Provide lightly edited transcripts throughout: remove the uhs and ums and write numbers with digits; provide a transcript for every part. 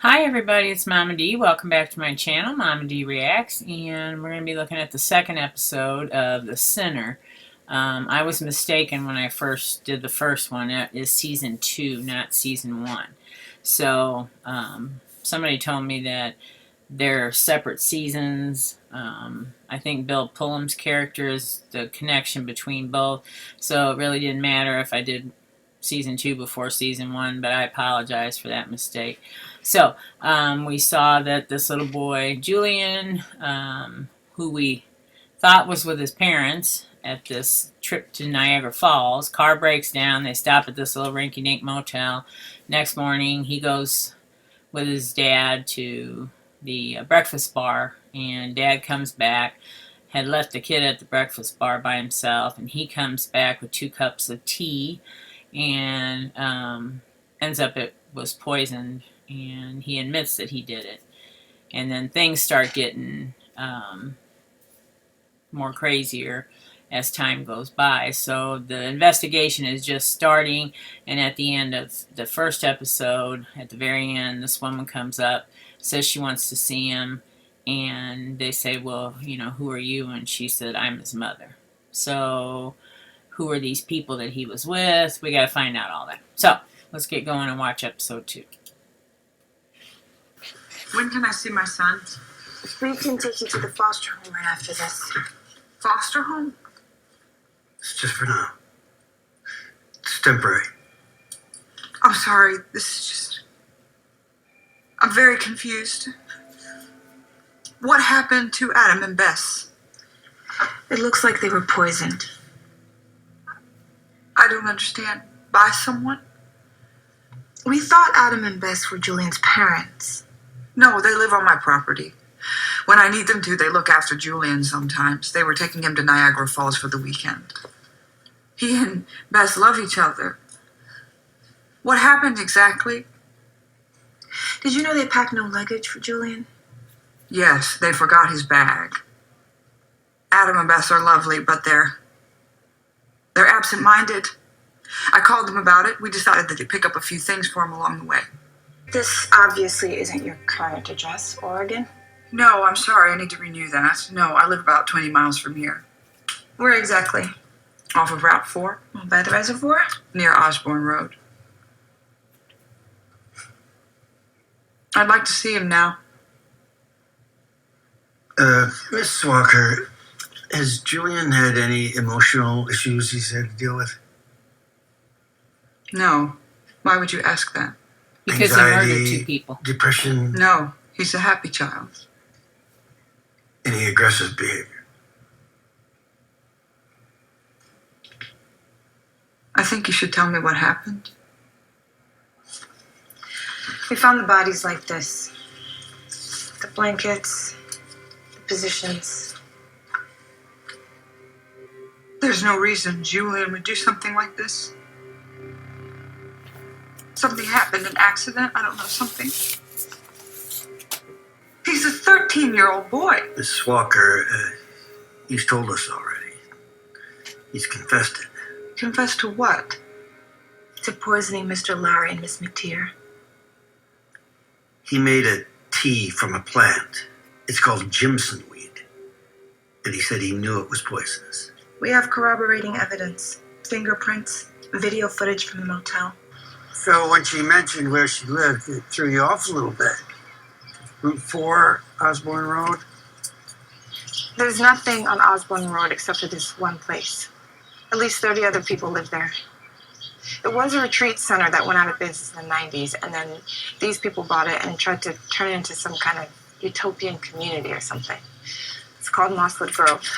Hi everybody, it's Mama D. Welcome back to my channel, Mama D Reacts, and we're going to be looking at the second episode of The Sinner. I was mistaken when I first did the first one. It is season 2, not season 1. So, somebody told me that they're separate seasons. I think Bill Pullum's character is the connection between both, so it really didn't matter if I did season 2 before season 1, but I apologize for that mistake. So, we saw that this little boy, Julien, who we thought was with his parents at this trip to Niagara Falls, car breaks down. They stop at this little rinky-dink motel. Next morning, he goes with his dad to the breakfast bar, and Dad comes back, had left the kid at the breakfast bar by himself, and he comes back with 2 cups of tea, and ends up it was poisoned, and he admits that he did it. And then things start getting more crazier as time goes by. So the investigation is just starting, and at the end of the first episode, at the very end, this woman comes up, says she wants to see him, and they say, well, you know, who are you? And she said, I'm his mother. So who are these people that he was with? We got to find out all that. So let's get going and watch episode 2. When can I see my son? We can take you to the foster home right after this. Foster home? It's just for now. It's temporary. I'm sorry. This is just... I'm very confused. What happened to Adam and Bess? It looks like they were poisoned. I don't understand. By someone? We thought Adam and Bess were Julian's parents. No, they live on my property. When I need them to, they look after Julien sometimes. They were taking him to Niagara Falls for the weekend. He and Bess love each other. What happened exactly? Did you know they packed no luggage for Julien? Yes, they forgot his bag. Adam and Bess are lovely, but they're absent-minded. I called them about it. We decided that they'd pick up a few things for him along the way. This obviously isn't your current address, Oregon. No, I'm sorry. I need to renew that. No, I live about 20 miles from here. Where exactly? Off of Route 4. By the reservoir? Near Osborne Road. I'd like to see him now. Miss Walker, has Julien had any emotional issues he's had to deal with? No. Why would you ask that? Because Anxiety, he murdered 2 people. Depression? No, he's a happy child. Any aggressive behavior? I think you should tell me what happened. We found the bodies like this. The blankets, the positions. There's no reason Julien would do something like this. Something happened, an accident, I don't know, something. He's a 13-year-old boy. Miss Walker, he's told us already. He's confessed it. Confessed to what? To poisoning Mr. Larry and Miss McTeer. He made a tea from a plant. It's called Jimson weed. And he said he knew it was poisonous. We have corroborating evidence. Fingerprints, video footage from the motel. So when she mentioned where she lived, it threw you off a little bit. Route 4, Osborne Road? There's nothing on Osborne Road except for this one place. At least 30 other people live there. It was a retreat center that went out of business in the 90s, and then these people bought it and tried to turn it into some kind of utopian community or something. It's called Mosswood Grove.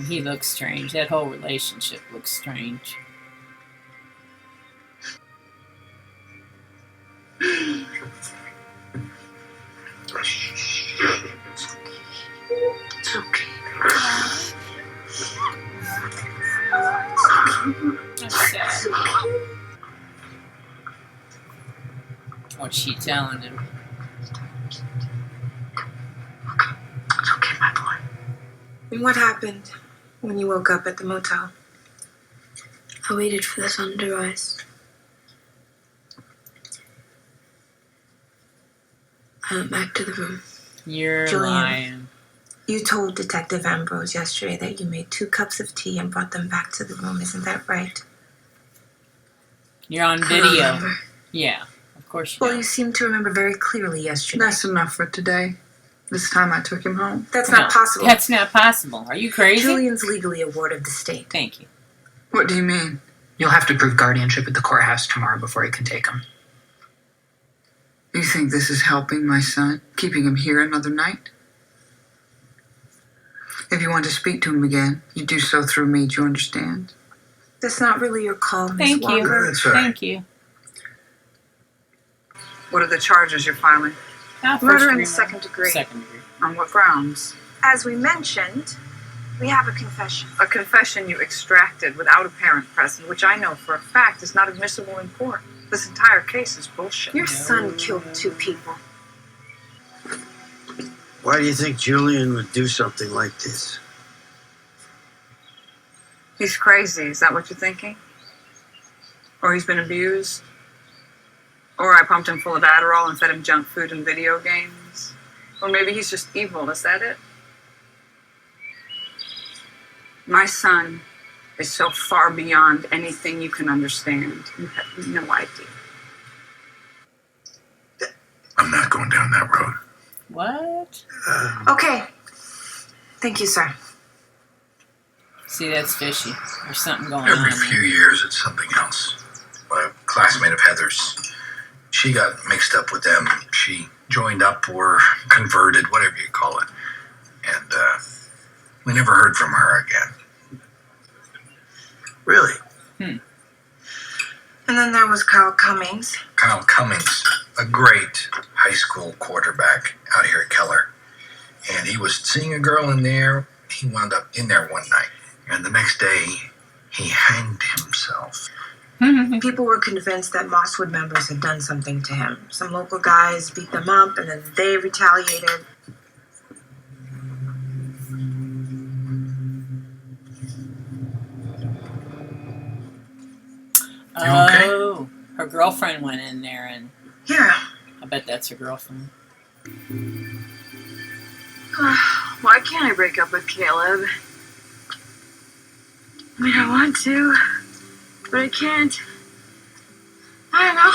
He looks strange. That whole relationship looks strange. It's okay. That's sad. What's she telling him? It's okay, my boy. And what happened? when you woke up at the motel? I waited for the sun to rise. I went back to the room. You're Julien. lying. You told Detective Ambrose yesterday that you made 2 cups of tea and brought them back to the room. Isn't that right? You're on I don't video. remember. Yeah, of course you Well, do. you seem to remember very clearly yesterday. That's enough for today. This time I took him home. That's No, not possible. That's not possible. Are you crazy? Julian's legally a ward of the state. Thank you. What do you mean? You'll have to prove guardianship at the courthouse tomorrow before you can take him. You think this is helping my son? Keeping him here another night? If you want to speak to him again, you do so through me. Do you understand? That's not really your call, Miss Thank you. Walker. That's all right. Thank you. What are the charges you're filing? Murder in the second degree. Second degree. On what grounds? As we mentioned, we have a confession. A confession you extracted without a parent present, which I know for a fact is not admissible in court. This entire case is bullshit. Your son killed 2 people. Why do you think Julien would do something like this? He's crazy, is that what you're thinking? Or he's been abused? Or I pumped him full of Adderall and fed him junk food and video games? Or maybe he's just evil, is that it? My son is so far beyond anything you can understand. You have no idea. I'm not going down that road. What? Okay. Thank you, sir. See, that's fishy. There's something going Every on few there. years, it's something else. A classmate of Heather's, she got mixed up with them. She joined up or converted, whatever you call it. And we never heard from her again. Really? And then there was Kyle Cummings. Kyle Cummings, a great high school quarterback out here at Keller. And he was seeing a girl in there. He wound up in there one night. And the next day, he hanged himself. People were convinced that Mosswood members had done something to him. Some local guys beat them up, and then they retaliated. You okay? Oh, her girlfriend went in there, and Yeah. I bet that's her girlfriend. Why can't I break up with Caleb? I mean, I want to, but I can't. I don't know.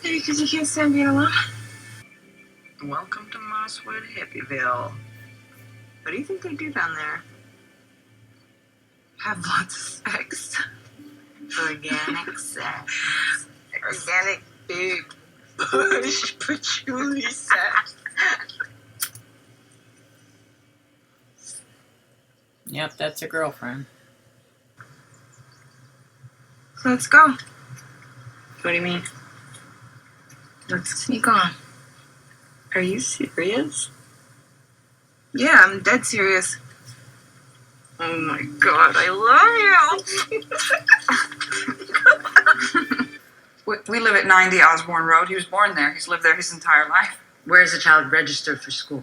Maybe because you can't stand being alone. Welcome to Mosswood, Hippieville. What do you think they do down there? Have lots of sex. Organic sex. Organic big bush patchouli sex. Yep, that's her girlfriend. Let's go. What do you mean? Let's sneak on. Are you serious? Yeah, I'm dead serious. Oh my god, I love you! we live at 90 Osborne Road. He was born there. He's lived there his entire life. Where is the child registered for school?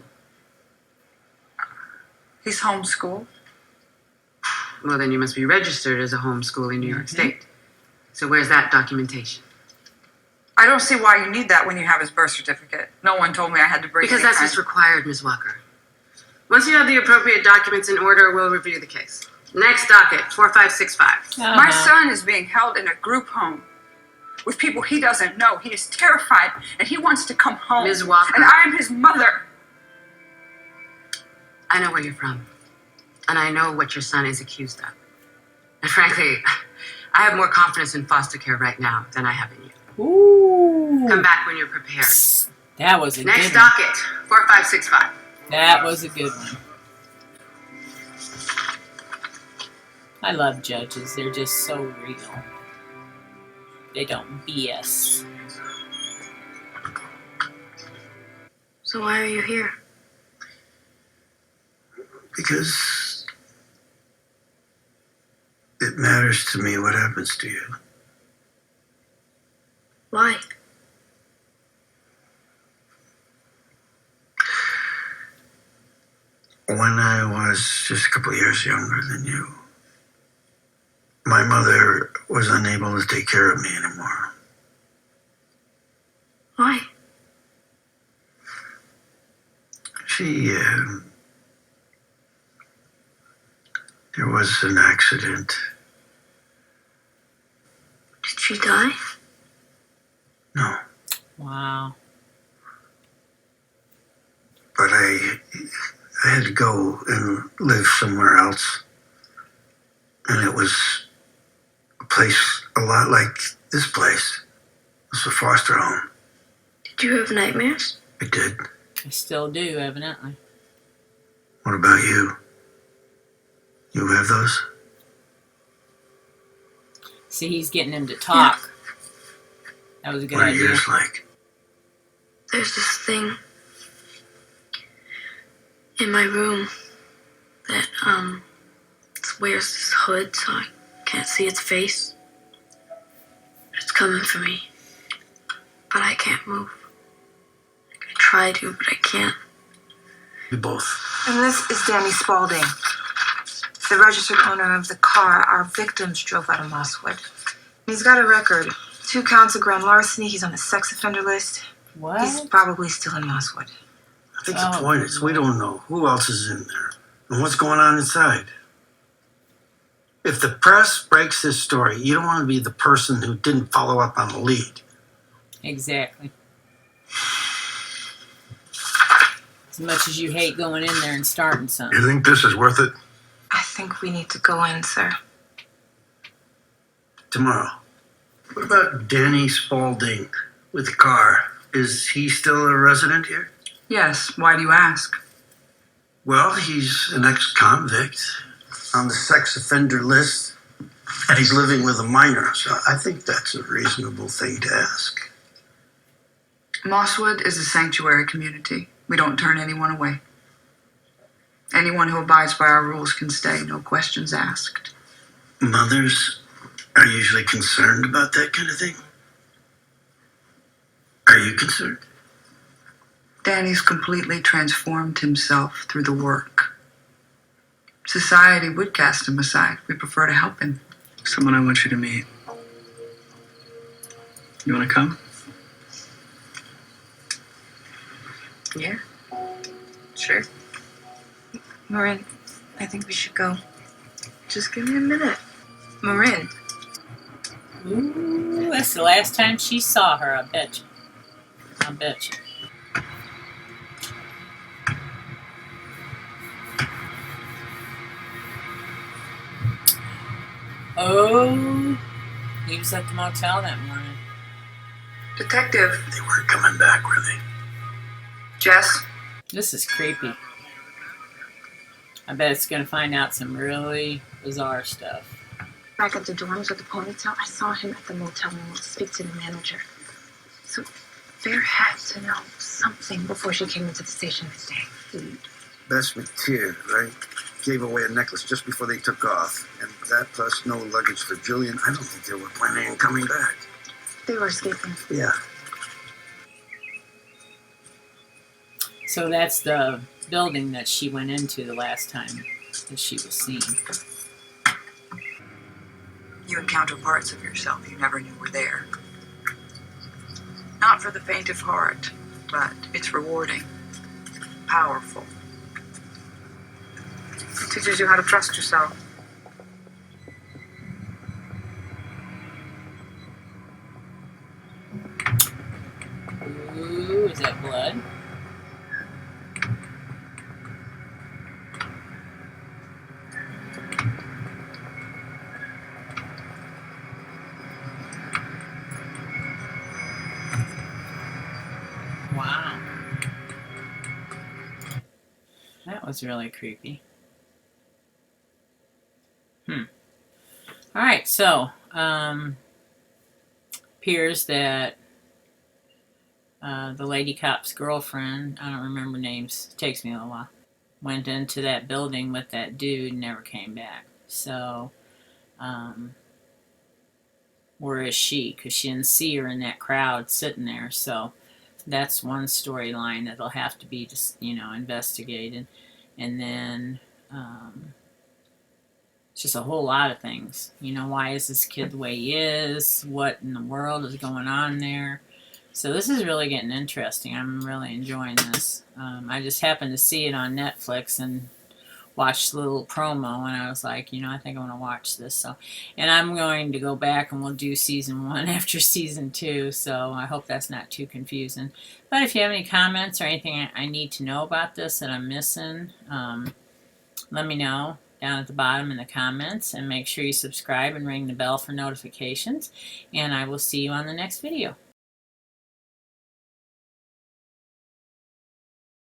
He's homeschooled. Well, then you must be registered as a homeschool in New York State. So where's that documentation? I don't see why you need that when you have his birth certificate. No one told me I had to bring Because any that's kind- what's required, Ms. Walker. Once you have the appropriate documents in order, we'll review the case. Next docket, 4565. My son is being held in a group home with people he doesn't know. He is terrified and he wants to come home. Ms. Walker. And I am his mother. I know where you're from. And I know what your son is accused of. And frankly, I have more confidence in foster care right now than I have in you. Ooh. Come back when you're prepared. That was a Next good one. docket, 4565. That was a good one. I love judges. They're just so real. They don't BS. So why are you here? Because it matters to me what happens to you. Why? When I was just a couple of years younger than you, my mother was unable to take care of me anymore. Why? She, there was an accident. Did she die? No, Wow. but I had to go and live somewhere else. And it was a place a lot like this place. It was a foster home. Did you have nightmares? I did. I still do, evidently. What about you? You have those? See, he's getting him to talk. That was a good What are idea. yours like? There's this thing in my room that, it wears this hood so I can't see its face. It's coming for me. But I can't move. I try to, but I can't. You both. And this is Danny Spaulding, the registered owner of the car our victims drove out of Mosswood. He's got a record. 2 counts of grand larceny. He's on the sex offender list. What? He's probably still in Mosswood. I think the point is we don't know who else is in there and what's going on inside. If the press breaks this story, you don't want to be the person who didn't follow up on the lead. Exactly. As much as you hate going in there and starting something. You think this is worth it? I think we need to go in, sir. Tomorrow. What about Danny Spaulding with the car? Is he still a resident here? Yes, why do you ask? Well, he's an ex-convict on the sex offender list, and he's living with a minor, so I think that's a reasonable thing to ask. Mosswood is a sanctuary community. We don't turn anyone away. Anyone who abides by our rules can stay, no questions asked. Mothers are usually concerned about that kind of thing. Are you concerned? Danny's completely transformed himself through the work. Society would cast him aside. We prefer to help him. Someone I want you to meet. You want to come? Yeah. Sure. Marin, I think we should go. Just give me a minute. Marin. Ooh, that's the last time she saw her, I bet you. I bet you. Oh, he was at the motel that morning. Detective. They weren't coming back, were they? Jess. This is creepy. I bet it's going to find out some really bizarre stuff. Back at the dorms with the ponytail, I saw him at the motel room to speak to the manager. So Fair had to know something before she came into the station today. Bess McTeer, right? Gave away a necklace just before they took off. And that plus no luggage for Julien. I don't think they were planning on coming back. They were escaping. Yeah. So that's the building that she went into the last time that she was seen. You encounter parts of yourself you never knew were there. Not for the faint of heart, but it's rewarding, powerful. It teaches you how to trust yourself. Ooh, is that blood? Wow. That was really creepy. Alright, so, appears that the lady cop's girlfriend, I don't remember names, it takes me a little while, went into that building with that dude and never came back. So, where is she? Because she didn't see her in that crowd sitting there. So, that's one storyline that'll have to be just, investigated. And then it's just a whole lot of things. You know, why is this kid the way he is? What in the world is going on there? So this is really getting interesting. I'm really enjoying this. I just happened to see it on Netflix and watched the little promo, and I was like, you know, I think I want to watch this. So, and I'm going to go back and we'll do season 1 after season 2. So I hope that's not too confusing. But if you have any comments or anything I need to know about this that I'm missing, let me know down at the bottom in the comments, and make sure you subscribe and ring the bell for notifications. And I will see you on the next video.